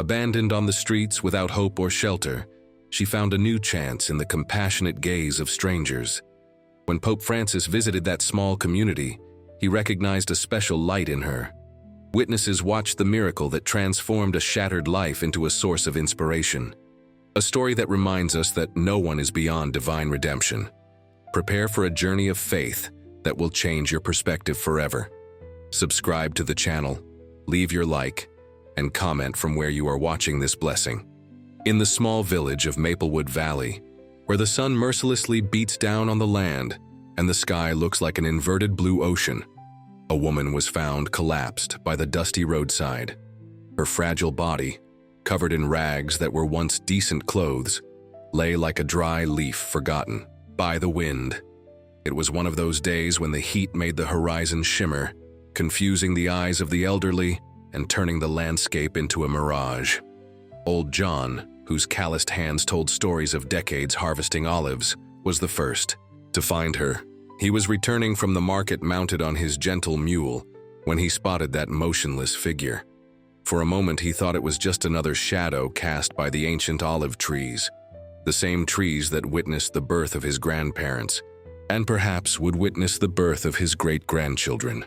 Abandoned on the streets without hope or shelter, she found a new chance in the compassionate gaze of strangers. When Pope Francis visited that small community, he recognized a special light in her. Witnesses watched the miracle that transformed a shattered life into a source of inspiration. A story that reminds us that no one is beyond divine redemption. Prepare for a journey of faith that will change your perspective forever. Subscribe to the channel, leave your like, and comment from where you are watching this blessing. In the small village of Maplewood Valley, where the sun mercilessly beats down on the land and the sky looks like an inverted blue ocean, a woman was found collapsed by the dusty roadside. Her fragile body, covered in rags that were once decent clothes, lay like a dry leaf forgotten by the wind. It was one of those days when the heat made the horizon shimmer, confusing the eyes of the elderly and turning the landscape into a mirage. Old John, whose calloused hands told stories of decades harvesting olives, was the first to find her. He was returning from the market mounted on his gentle mule when he spotted that motionless figure. For a moment he thought it was just another shadow cast by the ancient olive trees, the same trees that witnessed the birth of his grandparents, and perhaps would witness the birth of his great-grandchildren.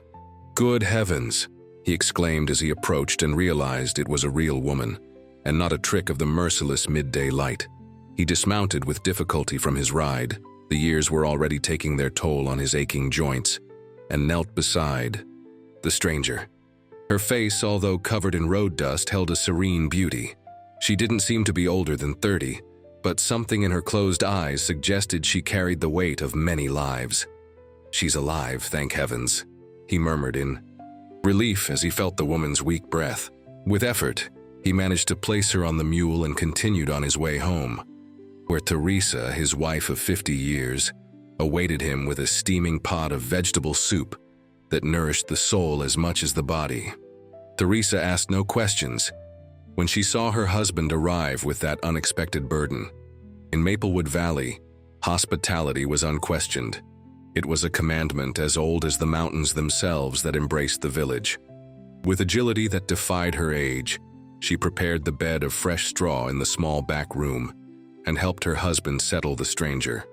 "Good heavens!" he exclaimed as he approached and realized it was a real woman, and not a trick of the merciless midday light. He dismounted with difficulty from his ride. The years were already taking their toll on his aching joints, and knelt beside the stranger. Her face, although covered in road dust, held a serene beauty. She didn't seem to be older than 30, but something in her closed eyes suggested she carried the weight of many lives. "She's alive, thank heavens," he murmured in relief as he felt the woman's weak breath. With effort, he managed to place her on the mule and continued on his way home, where Teresa, his wife of 50 years, awaited him with a steaming pot of vegetable soup that nourished the soul as much as the body. Teresa asked no questions when she saw her husband arrive with that unexpected burden. In Maplewood Valley, hospitality was unquestioned. It was a commandment as old as the mountains themselves that embraced the village. With agility that defied her age, she prepared the bed of fresh straw in the small back room and helped her husband settle the stranger.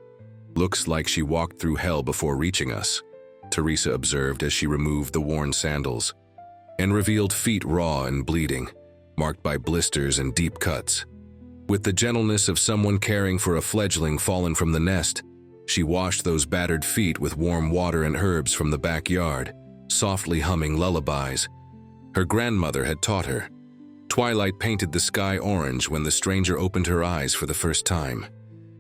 "Looks like she walked through hell before reaching us," Teresa observed as she removed the worn sandals and revealed feet raw and bleeding, marked by blisters and deep cuts. With the gentleness of someone caring for a fledgling fallen from the nest, she washed those battered feet with warm water and herbs from the backyard, softly humming lullabies her grandmother had taught her. Twilight painted the sky orange when the stranger opened her eyes for the first time.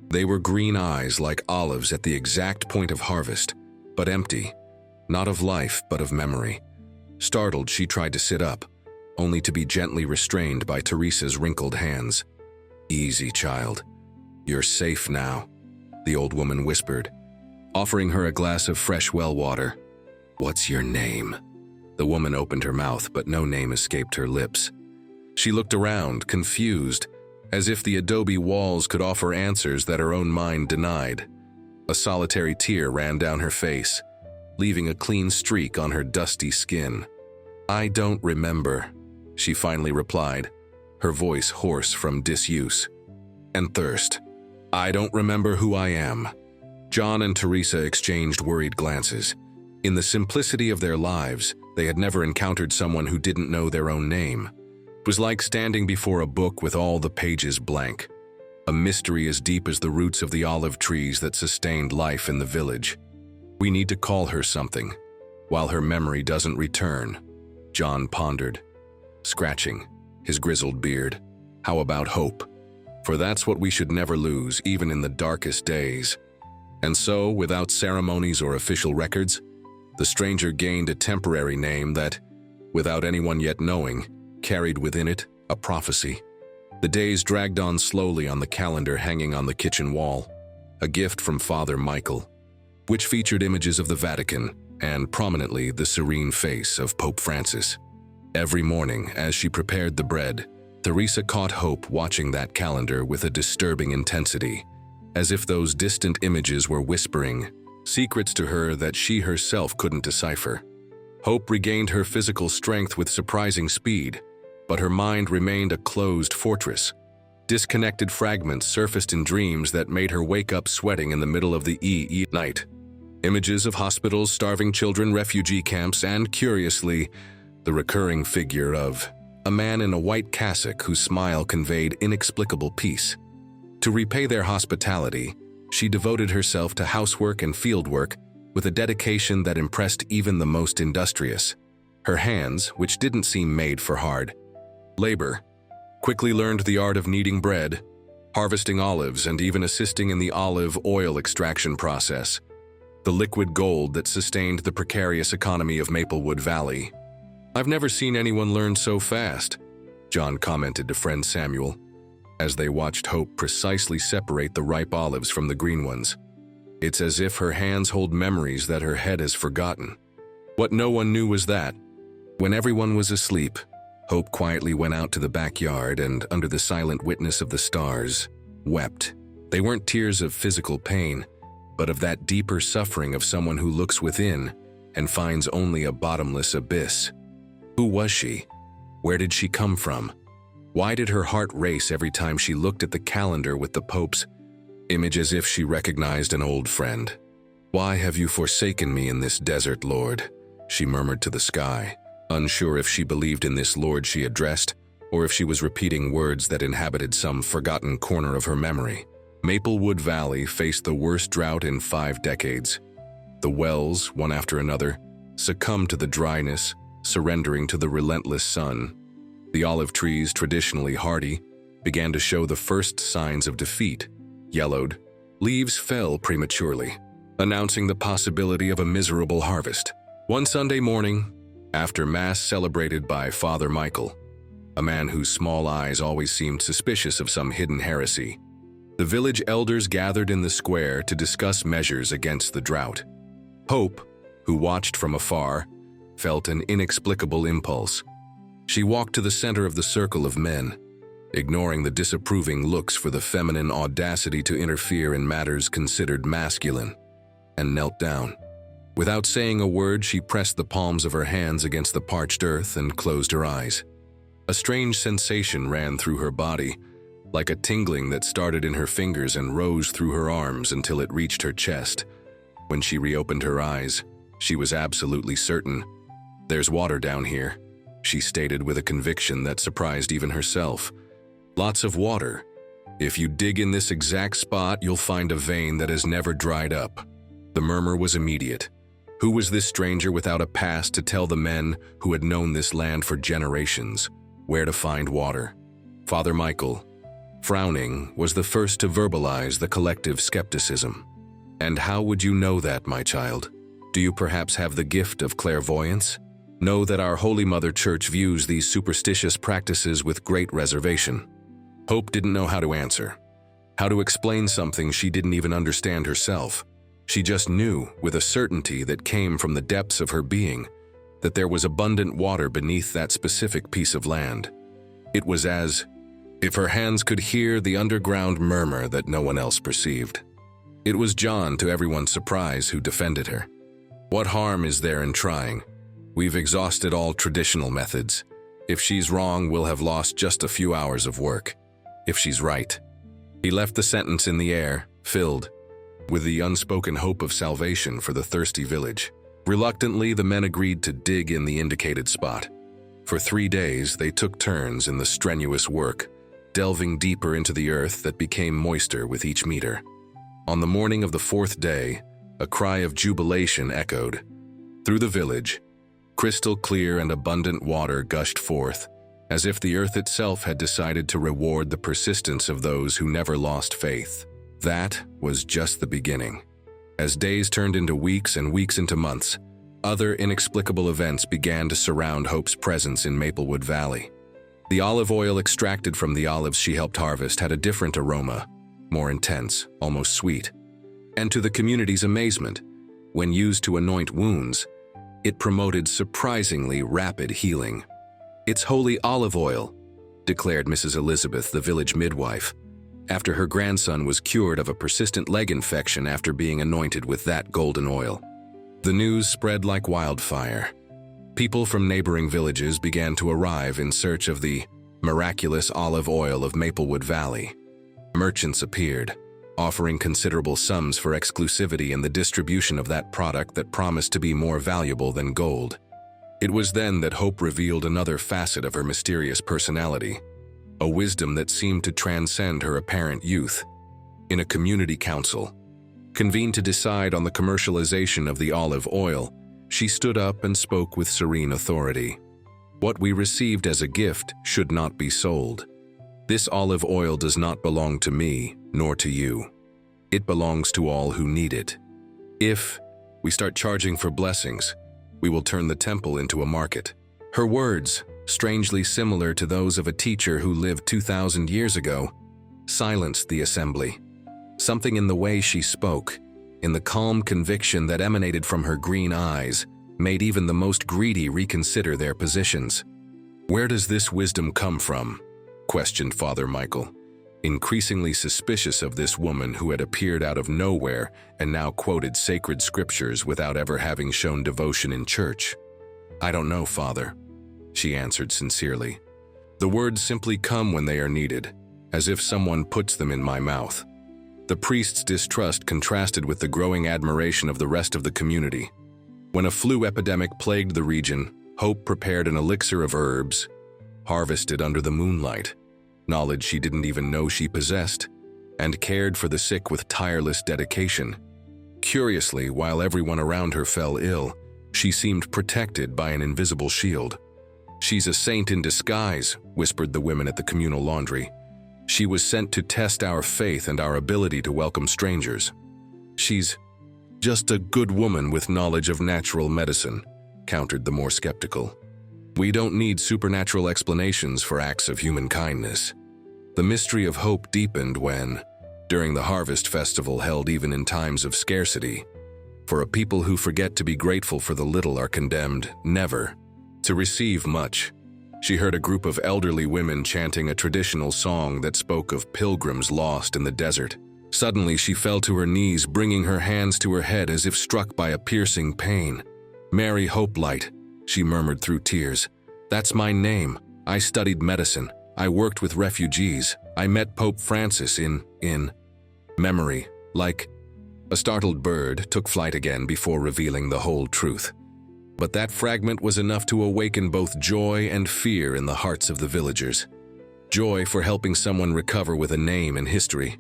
They were green eyes like olives at the exact point of harvest, but empty, not of life but of memory. Startled, she tried to sit up, only to be gently restrained by Teresa's wrinkled hands. "Easy, child. You're safe now," the old woman whispered, offering her a glass of fresh well water. "What's your name?" The woman opened her mouth, but no name escaped her lips. She looked around, confused, as if the adobe walls could offer answers that her own mind denied. A solitary tear ran down her face, leaving a clean streak on her dusty skin. "I don't remember," she finally replied, her voice hoarse from disuse and thirst. "I don't remember who I am." John and Teresa exchanged worried glances. In the simplicity of their lives, they had never encountered someone who didn't know their own name. It was like standing before a book with all the pages blank, a mystery as deep as the roots of the olive trees that sustained life in the village. "We need to call her something, while her memory doesn't return," John pondered, scratching his grizzled beard. "How about hope? For that's what we should never lose, even in the darkest days." And so, without ceremonies or official records, the stranger gained a temporary name that, without anyone yet knowing, carried within it a prophecy. The days dragged on slowly on the calendar hanging on the kitchen wall, a gift from Father Michael, which featured images of the Vatican and, prominently, the serene face of Pope Francis. Every morning, as she prepared the bread, Teresa caught Hope watching that calendar with a disturbing intensity, as if those distant images were whispering secrets to her that she herself couldn't decipher. Hope regained her physical strength with surprising speed, but her mind remained a closed fortress. Disconnected fragments surfaced in dreams that made her wake up sweating in the middle of the night. Images of hospitals, starving children, refugee camps, and, curiously, the recurring figure of a man in a white cassock whose smile conveyed inexplicable peace. To repay their hospitality, she devoted herself to housework and fieldwork with a dedication that impressed even the most industrious. Her hands, which didn't seem made for hard labor, quickly learned the art of kneading bread, harvesting olives, and even assisting in the olive oil extraction process, the liquid gold that sustained the precarious economy of Maplewood Valley. "I've never seen anyone learn so fast," John commented to friend Samuel, as they watched Hope precisely separate the ripe olives from the green ones. "It's as if her hands hold memories that her head has forgotten." What no one knew was that, when everyone was asleep, Hope quietly went out to the backyard and, under the silent witness of the stars, wept. They weren't tears of physical pain, but of that deeper suffering of someone who looks within and finds only a bottomless abyss. Who was she? Where did she come from? Why did her heart race every time she looked at the calendar with the Pope's image as if she recognized an old friend? "Why have you forsaken me in this desert, Lord?" she murmured to the sky, unsure if she believed in this Lord she addressed or if she was repeating words that inhabited some forgotten corner of her memory. Maplewood Valley faced the worst drought in 5 decades. The wells, one after another, succumbed to the dryness, surrendering to the relentless sun. The olive trees, traditionally hardy, began to show the first signs of defeat. Yellowed, leaves fell prematurely, announcing the possibility of a miserable harvest. One Sunday morning, after Mass celebrated by Father Michael, a man whose small eyes always seemed suspicious of some hidden heresy, the village elders gathered in the square to discuss measures against the drought. Hope, who watched from afar, felt an inexplicable impulse. She walked to the center of the circle of men, ignoring the disapproving looks for the feminine audacity to interfere in matters considered masculine, and knelt down. Without saying a word, she pressed the palms of her hands against the parched earth and closed her eyes. A strange sensation ran through her body, like a tingling that started in her fingers and rose through her arms until it reached her chest. When she reopened her eyes, she was absolutely certain. "There's water down here," she stated with a conviction that surprised even herself. "Lots of water. If you dig in this exact spot, you'll find a vein that has never dried up." The murmur was immediate. Who was this stranger without a past to tell the men who had known this land for generations where to find water? Father Michael, frowning, was the first to verbalize the collective skepticism. "And how would you know that, my child? Do you perhaps have the gift of clairvoyance? Know that our Holy Mother Church views these superstitious practices with great reservation." Hope didn't know how to answer, how to explain something she didn't even understand herself. She just knew, with a certainty that came from the depths of her being, that there was abundant water beneath that specific piece of land. It was as if her hands could hear the underground murmur that no one else perceived. It was John, to everyone's surprise, who defended her. "What harm is there in trying? We've exhausted all traditional methods. If she's wrong, we'll have lost just a few hours of work. If she's right." He left the sentence in the air, filled with the unspoken hope of salvation for the thirsty village. Reluctantly, the men agreed to dig in the indicated spot. For 3 days, they took turns in the strenuous work, delving deeper into the earth that became moister with each meter. On the morning of the 4th day, a cry of jubilation echoed. Through the village, crystal clear and abundant water gushed forth, as if the earth itself had decided to reward the persistence of those who never lost faith. That was just the beginning. As days turned into weeks and weeks into months, other inexplicable events began to surround Hope's presence in Maplewood Valley. The olive oil extracted from the olives she helped harvest had a different aroma, more intense, almost sweet. And to the community's amazement, when used to anoint wounds, it promoted surprisingly rapid healing. "It's holy olive oil," declared Mrs. Elizabeth, the village midwife, after her grandson was cured of a persistent leg infection after being anointed with that golden oil. The news spread like wildfire. People from neighboring villages began to arrive in search of the miraculous olive oil of Maplewood Valley. Merchants appeared, offering considerable sums for exclusivity in the distribution of that product that promised to be more valuable than gold. It was then that Hope revealed another facet of her mysterious personality, a wisdom that seemed to transcend her apparent youth. In a community council, convened to decide on the commercialization of the olive oil, she stood up and spoke with serene authority. What we received as a gift should not be sold. This olive oil does not belong to me, nor to you. It belongs to all who need it. If we start charging for blessings, we will turn the temple into a market. Her words, strangely similar to those of a teacher who lived 2,000 years ago, silenced the assembly. Something in the way she spoke, in the calm conviction that emanated from her green eyes, made even the most greedy reconsider their positions. "Where does this wisdom come from?" questioned Father Michael, increasingly suspicious of this woman who had appeared out of nowhere and now quoted sacred scriptures without ever having shown devotion in church. "I don't know, Father," she answered sincerely. "The words simply come when they are needed, as if someone puts them in my mouth." The priest's distrust contrasted with the growing admiration of the rest of the community. When a flu epidemic plagued the region, Hope prepared an elixir of herbs, harvested under the moonlight, knowledge she didn't even know she possessed, and cared for the sick with tireless dedication. Curiously, while everyone around her fell ill, she seemed protected by an invisible shield. "She's a saint in disguise," whispered the women at the communal laundry. "She was sent to test our faith and our ability to welcome strangers." "She's just a good woman with knowledge of natural medicine," countered the more skeptical. "We don't need supernatural explanations for acts of human kindness." The mystery of hope deepened when, during the harvest festival held even in times of scarcity, for a people who forget to be grateful for the little are condemned never to receive much, she heard a group of elderly women chanting a traditional song that spoke of pilgrims lost in the desert. Suddenly she fell to her knees, bringing her hands to her head as if struck by a piercing pain. "Mary Hopelight," she murmured through tears. "That's my name. I studied medicine. I worked with refugees. I met Pope Francis in memory, like..." A startled bird took flight again before revealing the whole truth. But that fragment was enough to awaken both joy and fear in the hearts of the villagers. Joy for helping someone recover with a name and history.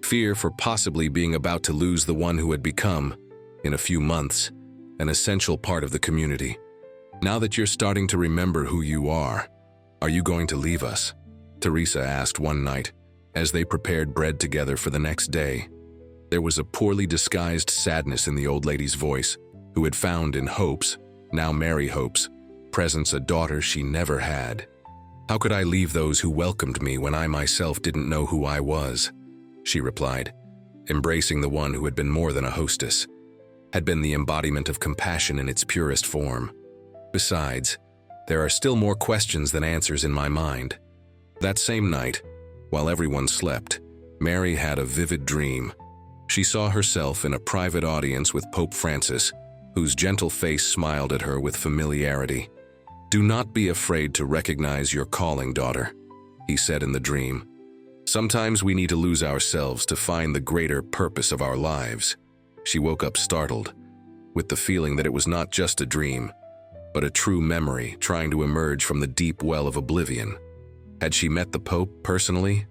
Fear for possibly being about to lose the one who had become, in a few months, an essential part of the community. "Now that you're starting to remember who you are you going to leave us?" Teresa asked one night, as they prepared bread together for the next day. There was a poorly disguised sadness in the old lady's voice, who had found in Hope's, now Mary Hope's, presence a daughter she never had. "How could I leave those who welcomed me when I myself didn't know who I was?" she replied, embracing the one who had been more than a hostess, had been the embodiment of compassion in its purest form. "Besides, there are still more questions than answers in my mind." That same night, while everyone slept, Mary had a vivid dream. She saw herself in a private audience with Pope Francis, whose gentle face smiled at her with familiarity. "Do not be afraid to recognize your calling, daughter," he said in the dream. "Sometimes we need to lose ourselves to find the greater purpose of our lives." She woke up startled, with the feeling that it was not just a dream, but a true memory trying to emerge from the deep well of oblivion. Had she met the Pope personally?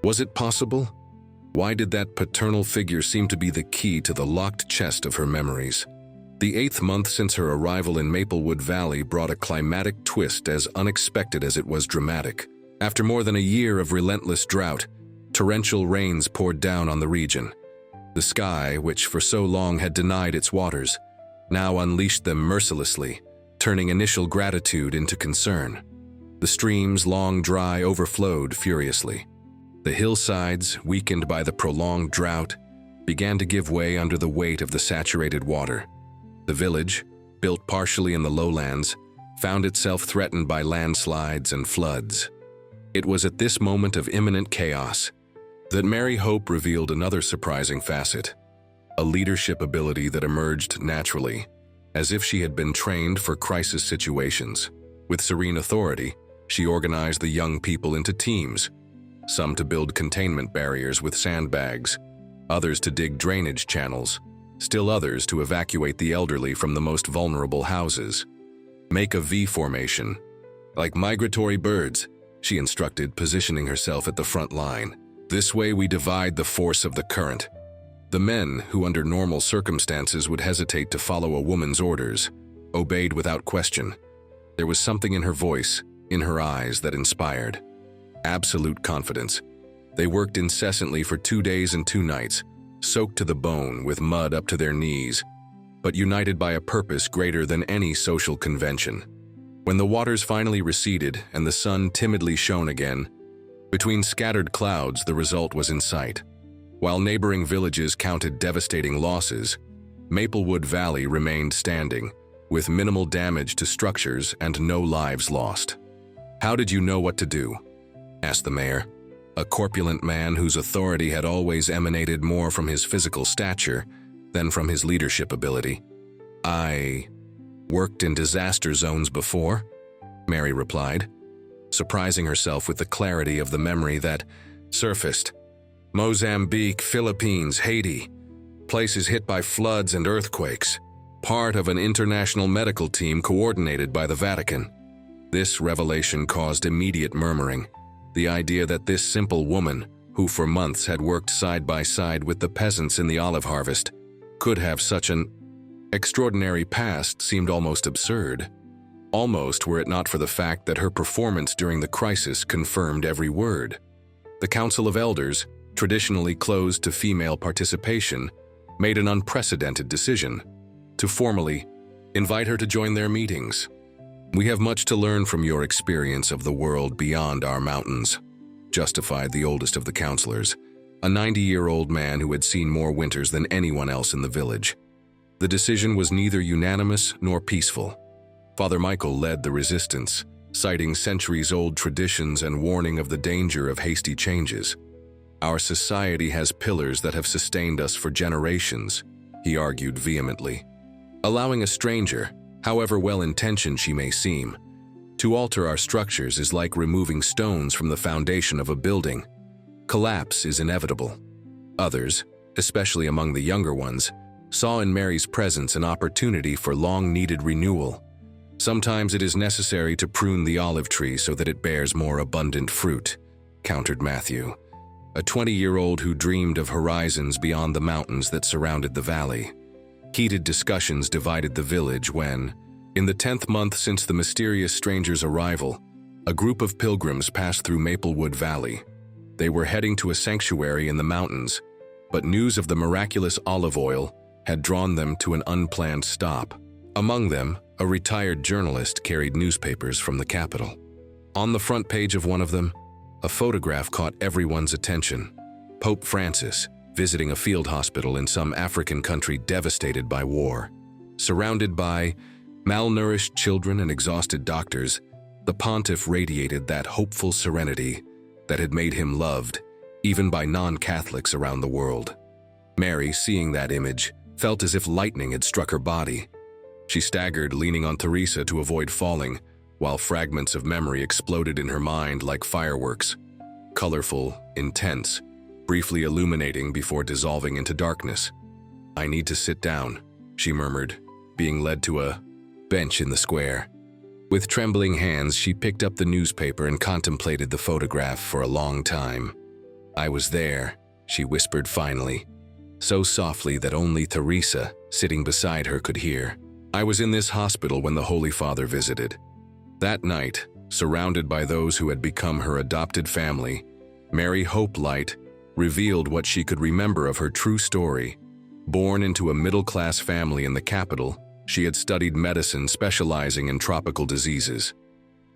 Was it possible? Why did that paternal figure seem to be the key to the locked chest of her memories? The 8th month since her arrival in Maplewood Valley brought a climatic twist as unexpected as it was dramatic. After more than a year of relentless drought, torrential rains poured down on the region. The sky, which for so long had denied its waters, now unleashed them mercilessly, turning initial gratitude into concern. The streams, long dry, overflowed furiously. The hillsides, weakened by the prolonged drought, began to give way under the weight of the saturated water. The village, built partially in the lowlands, found itself threatened by landslides and floods. It was at this moment of imminent chaos that Mary Hope revealed another surprising facet, a leadership ability that emerged naturally, as if she had been trained for crisis situations. With serene authority, she organized the young people into teams, some to build containment barriers with sandbags, others to dig drainage channels, still others to evacuate the elderly from the most vulnerable houses. Make a V formation. Like migratory birds, she instructed, positioning herself at the front line. This way we divide the force of the current. The men, who under normal circumstances would hesitate to follow a woman's orders, obeyed without question. There was something in her voice, in her eyes, that inspired absolute confidence. They worked incessantly for 2 days and 2 nights, soaked to the bone with mud up to their knees, but united by a purpose greater than any social convention. When the waters finally receded and the sun timidly shone again, between scattered clouds the result was in sight. While neighboring villages counted devastating losses, Maplewood Valley remained standing, with minimal damage to structures and no lives lost. "How did you know what to do?" asked the mayor, a corpulent man whose authority had always emanated more from his physical stature than from his leadership ability. "I worked in disaster zones before," Mary replied, surprising herself with the clarity of the memory that surfaced. "Mozambique, Philippines, Haiti, places hit by floods and earthquakes, part of an international medical team coordinated by the Vatican." This revelation caused immediate murmuring. The idea that this simple woman, who for months had worked side by side with the peasants in the olive harvest, could have such an extraordinary past seemed almost absurd. Almost were it not for the fact that her performance during the crisis confirmed every word. The Council of Elders, traditionally closed to female participation, made an unprecedented decision to formally invite her to join their meetings. "We have much to learn from your experience of the world beyond our mountains," justified the oldest of the counselors, a 90-year-old man who had seen more winters than anyone else in the village. The decision was neither unanimous nor peaceful. Father Michael led the resistance, citing centuries-old traditions and warning of the danger of hasty changes. "Our society has pillars that have sustained us for generations," he argued vehemently. "Allowing a stranger, however well-intentioned she may seem, to alter our structures is like removing stones from the foundation of a building. Collapse is inevitable." Others, especially among the younger ones, saw in Mary's presence an opportunity for long-needed renewal. "Sometimes it is necessary to prune the olive tree so that it bears more abundant fruit," countered Matthew, a 20-year-old who dreamed of horizons beyond the mountains that surrounded the valley. Heated discussions divided the village when, in the 10th month since the mysterious stranger's arrival, a group of pilgrims passed through Maplewood Valley. They were heading to a sanctuary in the mountains, but news of the miraculous olive oil had drawn them to an unplanned stop. Among them, a retired journalist carried newspapers from the capital. On the front page of one of them, a photograph caught everyone's attention. Pope Francis, visiting a field hospital in some African country devastated by war. Surrounded by malnourished children and exhausted doctors, the pontiff radiated that hopeful serenity that had made him loved, even by non-Catholics around the world. Mary, seeing that image, felt as if lightning had struck her body. She staggered, leaning on Teresa to avoid falling, while fragments of memory exploded in her mind like fireworks. Colorful, intense, briefly illuminating before dissolving into darkness. "I need to sit down," she murmured, being led to a bench in the square. With trembling hands, she picked up the newspaper and contemplated the photograph for a long time. "I was there," she whispered finally, so softly that only Teresa, sitting beside her, could hear. "I was in this hospital when the Holy Father visited." That night, surrounded by those who had become her adopted family, Mary Hope Light revealed what she could remember of her true story. Born into a middle-class family in the capital, she had studied medicine specializing in tropical diseases.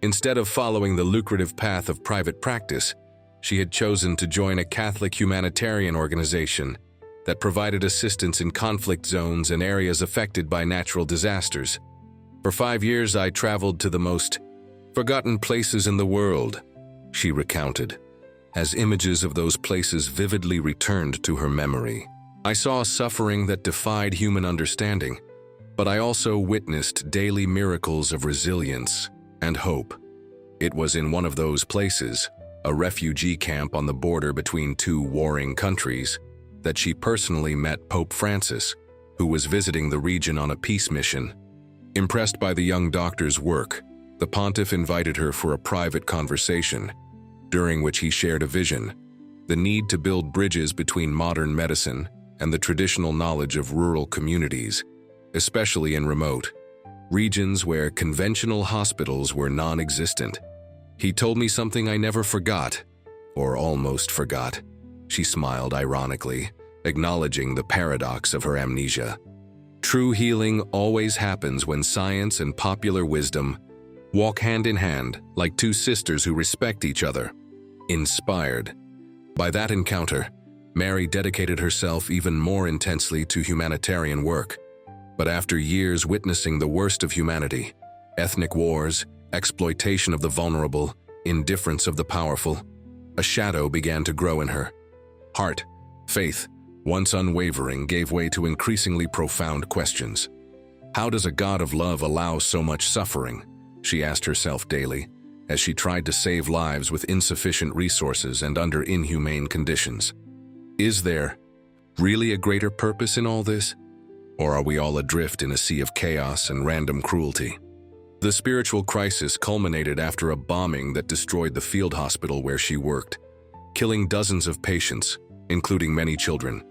Instead of following the lucrative path of private practice, she had chosen to join a Catholic humanitarian organization that provided assistance in conflict zones and areas affected by natural disasters. "For 5 years I traveled to the most forgotten places in the world," she recounted, as images of those places vividly returned to her memory. "I saw suffering that defied human understanding, but I also witnessed daily miracles of resilience and hope. It was in one of those places, a refugee camp on the border between two warring countries, that she personally met Pope Francis, who was visiting the region on a peace mission. Impressed by the young doctor's work, the pontiff invited her for a private conversation, during which he shared a vision: the need to build bridges between modern medicine and the traditional knowledge of rural communities, especially in remote regions where conventional hospitals were non-existent. He told me something I never forgot, or almost forgot. She smiled ironically, acknowledging the paradox of her amnesia. True healing always happens when science and popular wisdom walk hand in hand like two sisters who respect each other. Inspired by that encounter, Mary dedicated herself even more intensely to humanitarian work. But after years witnessing the worst of humanity, ethnic wars, exploitation of the vulnerable, indifference of the powerful, a shadow began to grow in her. Heart, faith, once unwavering, gave way to increasingly profound questions. How does a God of love allow so much suffering? She asked herself daily, as she tried to save lives with insufficient resources and under inhumane conditions. Is there really a greater purpose in all this? Or are we all adrift in a sea of chaos and random cruelty? The spiritual crisis culminated after a bombing that destroyed the field hospital where she worked, killing dozens of patients, including many children.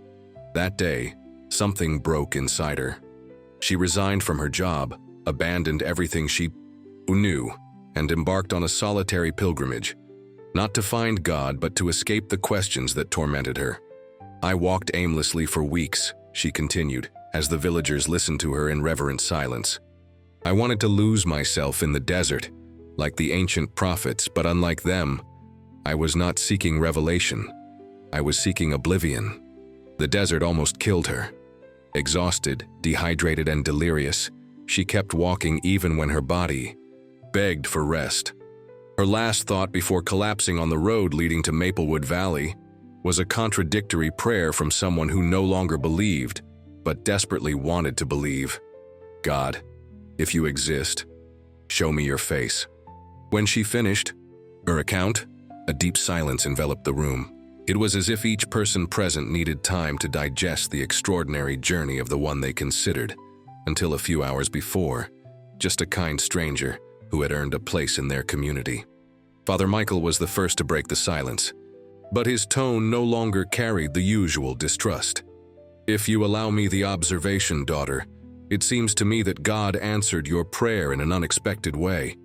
That day, something broke inside her. She resigned from her job, abandoned everything she knew, and embarked on a solitary pilgrimage, not to find God but to escape the questions that tormented her. I walked aimlessly for weeks, she continued, as the villagers listened to her in reverent silence. I wanted to lose myself in the desert, like the ancient prophets, but unlike them, I was not seeking revelation. I was seeking oblivion. The desert almost killed her. Exhausted, dehydrated, and delirious, she kept walking even when her body begged for rest. Her last thought before collapsing on the road leading to Maplewood Valley was a contradictory prayer from someone who no longer believed, but desperately wanted to believe. God, if you exist, show me your face. When she finished her account, a deep silence enveloped the room. It was as if each person present needed time to digest the extraordinary journey of the one they considered, until a few hours before, just a kind stranger who had earned a place in their community. Father Michael was the first to break the silence, but his tone no longer carried the usual distrust. If you allow me the observation, daughter, it seems to me that God answered your prayer in an unexpected way.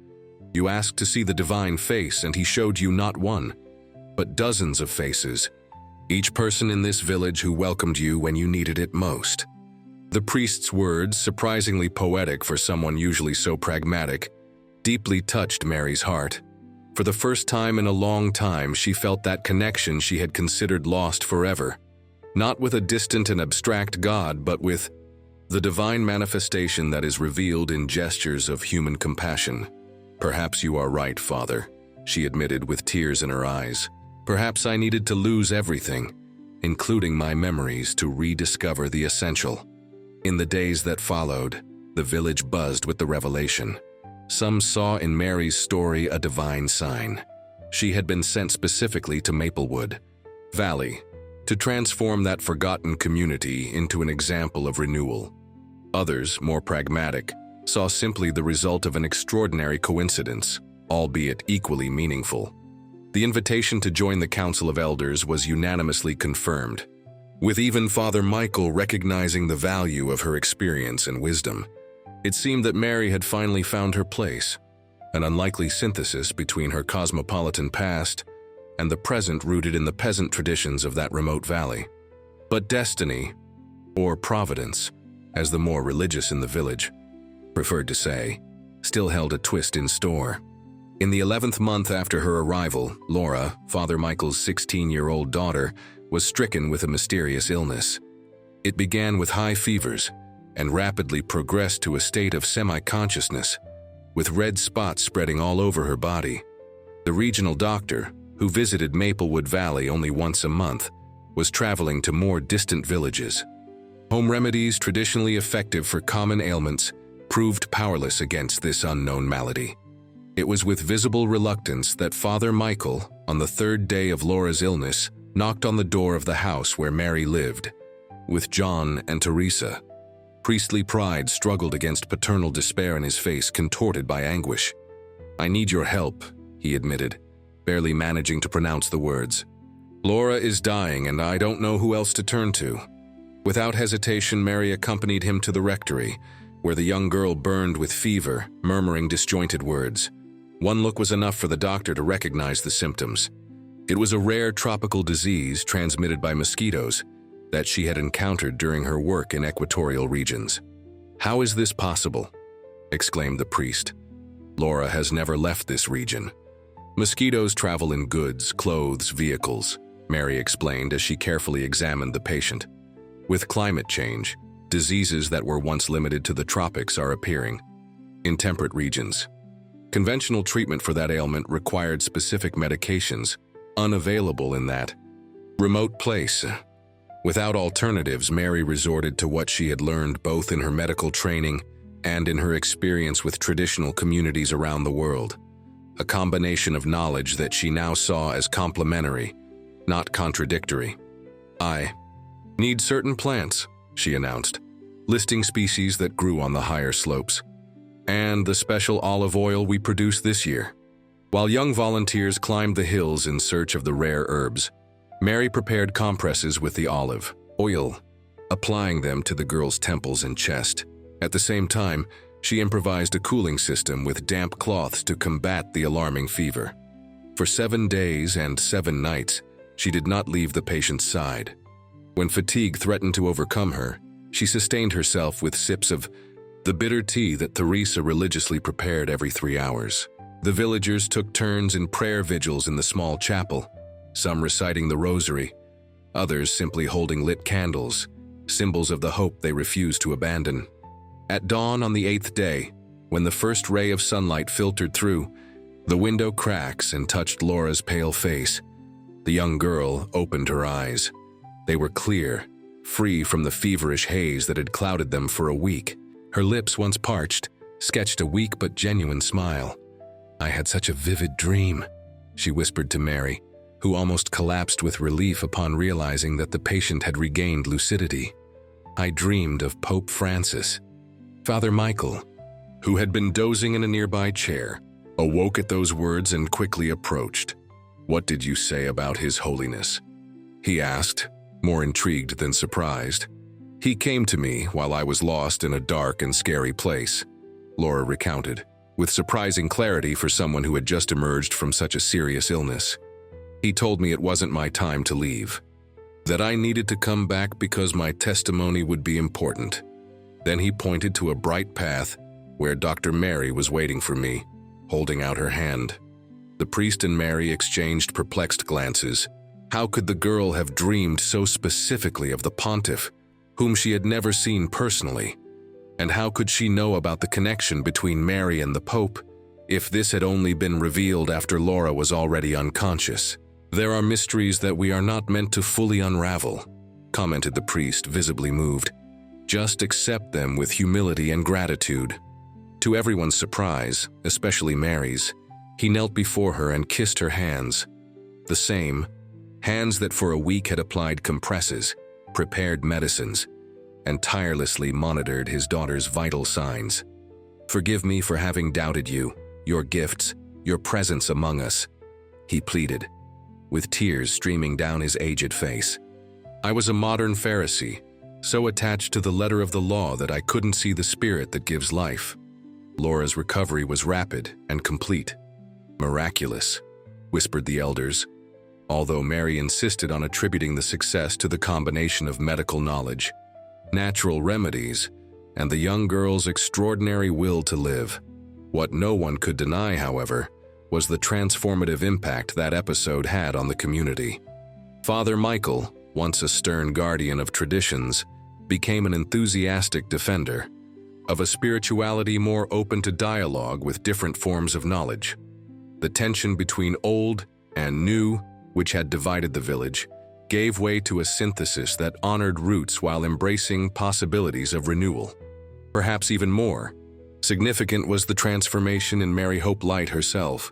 You asked to see the divine face, and he showed you not one, but dozens of faces, each person in this village who welcomed you when you needed it most. The priest's words, surprisingly poetic for someone usually so pragmatic, deeply touched Mary's heart. For the first time in a long time, she felt that connection she had considered lost forever, not with a distant and abstract God, but with the divine manifestation that is revealed in gestures of human compassion. Perhaps you are right, Father, she admitted with tears in her eyes. Perhaps I needed to lose everything, including my memories, to rediscover the essential. In the days that followed, the village buzzed with the revelation. Some saw in Mary's story a divine sign. She had been sent specifically to Maplewood Valley to transform that forgotten community into an example of renewal. Others, more pragmatic, saw simply the result of an extraordinary coincidence, albeit equally meaningful. The invitation to join the Council of Elders was unanimously confirmed, with even Father Michael recognizing the value of her experience and wisdom. It seemed that Mary had finally found her place, an unlikely synthesis between her cosmopolitan past and the present rooted in the peasant traditions of that remote valley. But destiny, or providence, as the more religious in the village preferred to say, still held a twist in store. In the 11th month after her arrival, Laura, Father Michael's 16-year-old daughter, was stricken with a mysterious illness. It began with high fevers and rapidly progressed to a state of semi-consciousness, with red spots spreading all over her body. The regional doctor, who visited Maplewood Valley only once a month, was traveling to more distant villages. Home remedies traditionally effective for common ailments proved powerless against this unknown malady. It was with visible reluctance that Father Michael, on the third day of Laura's illness, knocked on the door of the house where Mary lived, with John and Teresa. Priestly pride struggled against paternal despair in his face contorted by anguish. "I need your help," he admitted, barely managing to pronounce the words. "Laura is dying and I don't know who else to turn to." Without hesitation, Mary accompanied him to the rectory, where the young girl burned with fever, murmuring disjointed words. One look was enough for the doctor to recognize the symptoms. It was a rare tropical disease transmitted by mosquitoes that she had encountered during her work in equatorial regions. "How is this possible?" exclaimed the priest. "Laura has never left this region." "Mosquitoes travel in goods, clothes, vehicles," Mary explained as she carefully examined the patient. "With climate change, diseases that were once limited to the tropics are appearing in temperate regions. Conventional treatment for that ailment required specific medications, unavailable in that remote place." Without alternatives, Mary resorted to what she had learned both in her medical training and in her experience with traditional communities around the world, a combination of knowledge that she now saw as complementary, not contradictory. "I need certain plants," she announced, listing species that grew on the higher slopes, "and the special olive oil we produced this year." While young volunteers climbed the hills in search of the rare herbs, Mary prepared compresses with the olive oil, applying them to the girl's temples and chest. At the same time, she improvised a cooling system with damp cloths to combat the alarming fever. For 7 days and 7 nights, she did not leave the patient's side. When fatigue threatened to overcome her, she sustained herself with sips of the bitter tea that Teresa religiously prepared every 3 hours. The villagers took turns in prayer vigils in the small chapel, some reciting the rosary, others simply holding lit candles, symbols of the hope they refused to abandon. At dawn on the 8th day, when the first ray of sunlight filtered through the window cracks and touched Laura's pale face, the young girl opened her eyes. They were clear, free from the feverish haze that had clouded them for a week. Her lips, once parched, sketched a weak but genuine smile. "I had such a vivid dream," she whispered to Mary, who almost collapsed with relief upon realizing that the patient had regained lucidity. "I dreamed of Pope Francis." Father Michael, who had been dozing in a nearby chair, awoke at those words and quickly approached. "What did you say about His Holiness?" he asked, more intrigued than surprised. "He came to me while I was lost in a dark and scary place," Laura recounted, with surprising clarity for someone who had just emerged from such a serious illness. "He told me it wasn't my time to leave, that I needed to come back because my testimony would be important." Then he pointed to a bright path where Dr. Mary was waiting for me, holding out her hand. The priest and Mary exchanged perplexed glances. How could the girl have dreamed so specifically of the pontiff, whom she had never seen personally? And how could she know about the connection between Mary and the Pope, if this had only been revealed after Laura was already unconscious? "There are mysteries that we are not meant to fully unravel," commented the priest, visibly moved. "Just accept them with humility and gratitude." To everyone's surprise, especially Mary's, he knelt before her and kissed her hands. The same hands that for a week had applied compresses, prepared medicines, and tirelessly monitored his daughter's vital signs. "Forgive me for having doubted you, your gifts, your presence among us," he pleaded, with tears streaming down his aged face. "I was a modern Pharisee, so attached to the letter of the law that I couldn't see the spirit that gives life." Laura's recovery was rapid and complete. "Miraculous," whispered the elders, although Mary insisted on attributing the success to the combination of medical knowledge, natural remedies, and the young girl's extraordinary will to live. What no one could deny, however, was the transformative impact that episode had on the community. Father Michael, once a stern guardian of traditions, became an enthusiastic defender of a spirituality more open to dialogue with different forms of knowledge. The tension between old and new, which had divided the village, gave way to a synthesis that honored roots while embracing possibilities of renewal. Perhaps even more significant was the transformation in Mary Hope Light herself.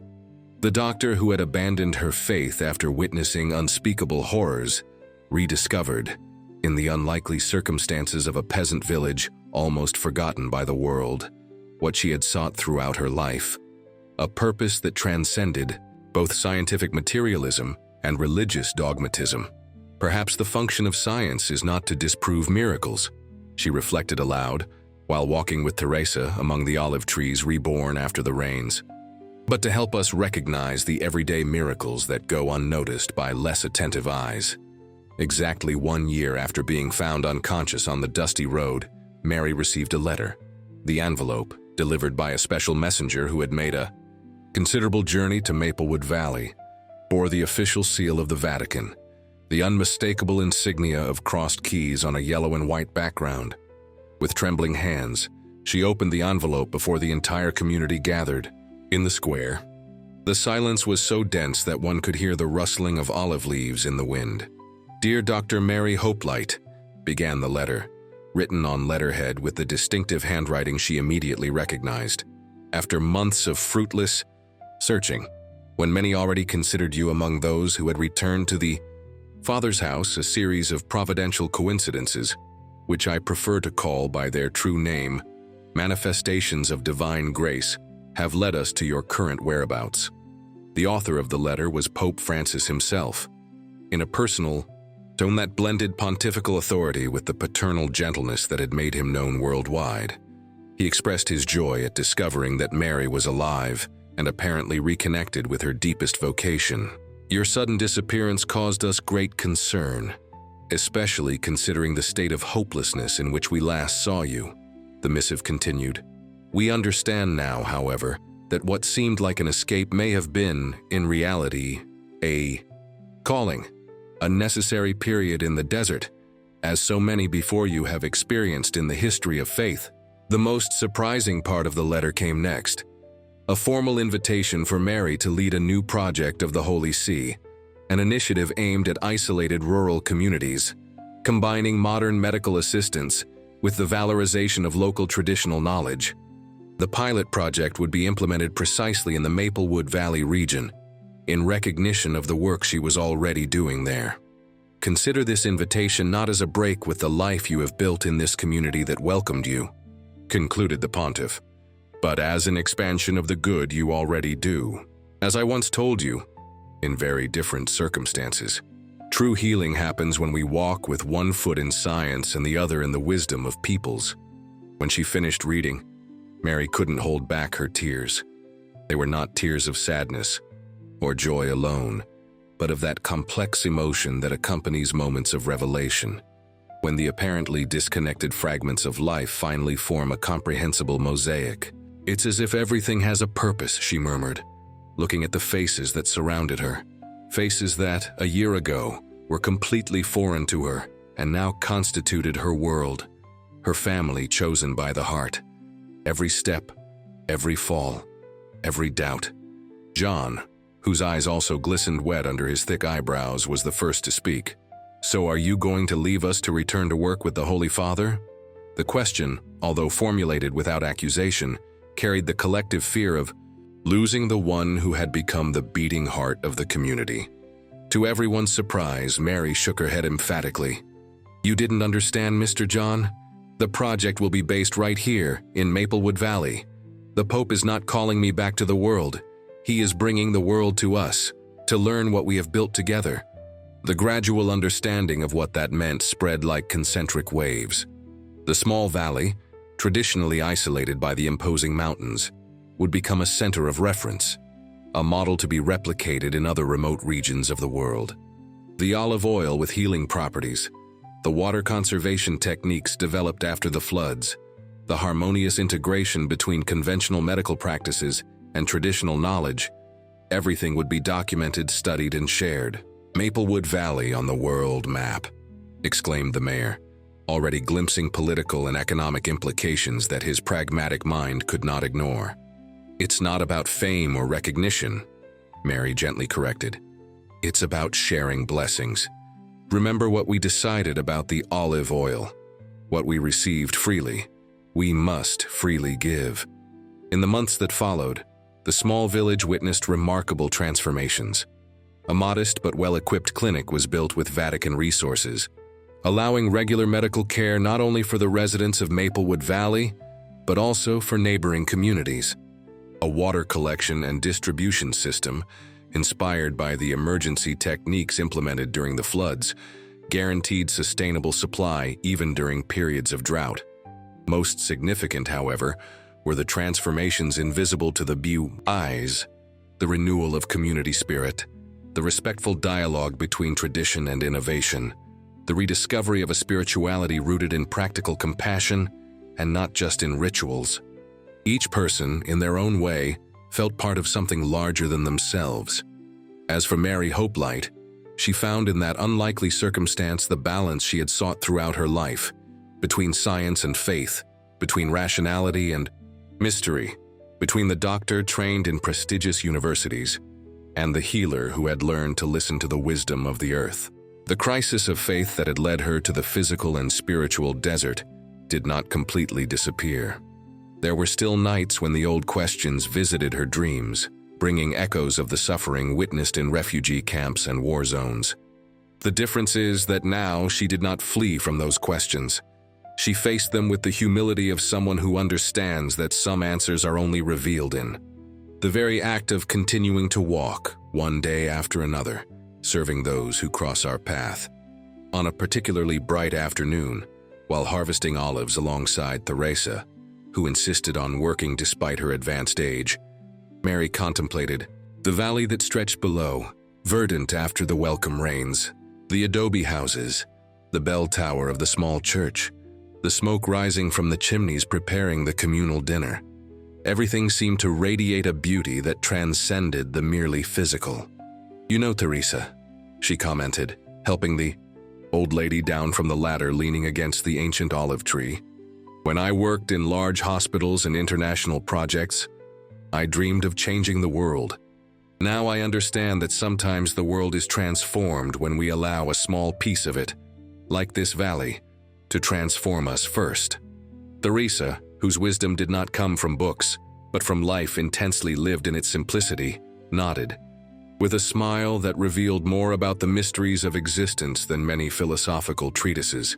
The doctor who had abandoned her faith after witnessing unspeakable horrors, rediscovered, in the unlikely circumstances of a peasant village almost forgotten by the world, what she had sought throughout her life, a purpose that transcended both scientific materialism and religious dogmatism. Perhaps the function of science is not to disprove miracles, she reflected aloud, while walking with Teresa among the olive trees reborn after the rains, but to help us recognize the everyday miracles that go unnoticed by less attentive eyes. Exactly 1 year after being found unconscious on the dusty road, Mary received a letter. The envelope, delivered by a special messenger who had made a considerable journey to Maplewood Valley, bore the official seal of the Vatican, the unmistakable insignia of crossed keys on a yellow and white background. With trembling hands, she opened the envelope before the entire community gathered in the square. The silence was so dense that one could hear the rustling of olive leaves in the wind. "Dear Dr. Mary Hope Light," began the letter, written on letterhead with the distinctive handwriting she immediately recognized. "After months of fruitless searching, when many already considered you among those who had returned to the Father's house, a series of providential coincidences, which I prefer to call by their true name, manifestations of divine grace, have led us to your current whereabouts." The author of the letter was Pope Francis himself, in a personal tone that blended pontifical authority with the paternal gentleness that had made him known worldwide. He expressed his joy at discovering that Mary was alive and apparently reconnected with her deepest vocation. "Your sudden disappearance caused us great concern, especially considering the state of hopelessness in which we last saw you," the missive continued. "We understand now, however, that what seemed like an escape may have been, in reality, a calling, a necessary period in the desert, as so many before you have experienced in the history of faith." The most surprising part of the letter came next, a formal invitation for Mary to lead a new project of the Holy See, an initiative aimed at isolated rural communities, combining modern medical assistance with the valorization of local traditional knowledge. The pilot project would be implemented precisely in the Maplewood Valley region, in recognition of the work she was already doing there. "Consider this invitation not as a break with the life you have built in this community that welcomed you," concluded the pontiff, "but as an expansion of the good you already do. As I once told you, in very different circumstances, true healing happens when we walk with one foot in science and the other in the wisdom of peoples." When she finished reading, Mary couldn't hold back her tears. They were not tears of sadness or joy alone, but of that complex emotion that accompanies moments of revelation, when the apparently disconnected fragments of life finally form a comprehensible mosaic. "It's as if everything has a purpose," she murmured, looking at the faces that surrounded her. Faces that, a year ago, were completely foreign to her and now constituted her world, her family chosen by the heart. Every step, every fall, every doubt. John, whose eyes also glistened wet under his thick eyebrows, was the first to speak. "So are you going to leave us to return to work with the Holy Father?" The question, although formulated without accusation, carried the collective fear of losing the one who had become the beating heart of the community. To everyone's surprise, Mary shook her head emphatically. "You didn't understand, Mr. John? The project will be based right here, in Maplewood Valley. The Pope is not calling me back to the world. He is bringing the world to us, to learn what we have built together." The gradual understanding of what that meant spread like concentric waves. The small valley, traditionally isolated by the imposing mountains, would become a center of reference, a model to be replicated in other remote regions of the world. The olive oil with healing properties, the water conservation techniques developed after the floods, the harmonious integration between conventional medical practices and traditional knowledge, everything would be documented, studied, and shared. "Maplewood Valley on the world map," exclaimed the mayor, already glimpsing political and economic implications that his pragmatic mind could not ignore. "It's not about fame or recognition," Mary gently corrected. "It's about sharing blessings, Remember what we decided about the olive oil. What we received freely, we must freely give. In the months that followed, the small village witnessed remarkable transformations. A modest but well-equipped clinic was built with Vatican resources, allowing regular medical care not only for the residents of Maplewood Valley, but also for neighboring communities. A water collection and distribution system, inspired by the emergency techniques implemented during the floods, guaranteed sustainable supply even during periods of drought. Most significant, however, were the transformations invisible to the eyes, the renewal of community spirit, the respectful dialogue between tradition and innovation, the rediscovery of a spirituality rooted in practical compassion and not just in rituals. Each person, in their own way, felt part of something larger than themselves. As for Mary Hopelight, she found in that unlikely circumstance the balance she had sought throughout her life, between science and faith, between rationality and mystery, between the doctor trained in prestigious universities and the healer who had learned to listen to the wisdom of the earth. The crisis of faith that had led her to the physical and spiritual desert did not completely disappear. There were still nights when the old questions visited her dreams, bringing echoes of the suffering witnessed in refugee camps and war zones. The difference is that now she did not flee from those questions. She faced them with the humility of someone who understands that some answers are only revealed in the very act of continuing to walk, one day after another, serving those who cross our path. On a particularly bright afternoon, while harvesting olives alongside Teresa, who insisted on working despite her advanced age, Mary contemplated the valley that stretched below, verdant after the welcome rains, the adobe houses, the bell tower of the small church, the smoke rising from the chimneys preparing the communal dinner. Everything seemed to radiate a beauty that transcended the merely physical. "You know, Teresa," she commented, helping the old lady down from the ladder leaning against the ancient olive tree, "when I worked in large hospitals and international projects, I dreamed of changing the world. Now I understand that sometimes the world is transformed when we allow a small piece of it, like this valley, to transform us first." Teresa, whose wisdom did not come from books, but from life intensely lived in its simplicity, nodded, with a smile that revealed more about the mysteries of existence than many philosophical treatises.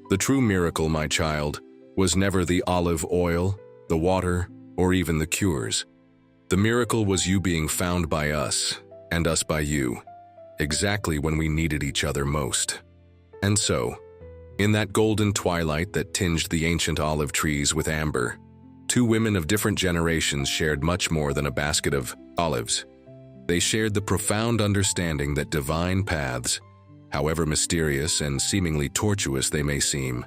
"The true miracle, my child, was never the olive oil, the water, or even the cures. The miracle was you being found by us, and us by you, exactly when we needed each other most." And so, in that golden twilight that tinged the ancient olive trees with amber, two women of different generations shared much more than a basket of olives. They shared the profound understanding that divine paths, however mysterious and seemingly tortuous they may seem,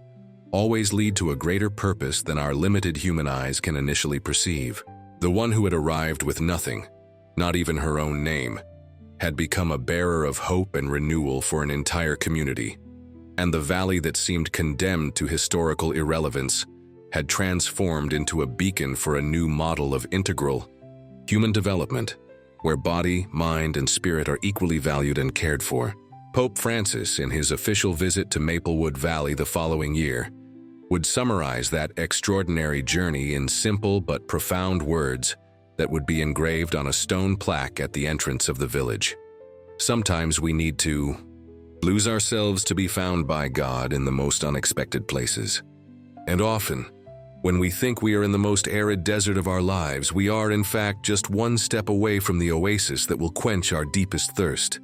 always lead to a greater purpose than our limited human eyes can initially perceive. The one who had arrived with nothing, not even her own name, had become a bearer of hope and renewal for an entire community, and the valley that seemed condemned to historical irrelevance had transformed into a beacon for a new model of integral human development, where body, mind, and spirit are equally valued and cared for. Pope Francis, in his official visit to Maplewood Valley the following year, would summarize that extraordinary journey in simple but profound words that would be engraved on a stone plaque at the entrance of the village. "Sometimes we need to lose ourselves to be found by God in the most unexpected places. And often, when we think we are in the most arid desert of our lives, we are in fact just one step away from the oasis that will quench our deepest thirst."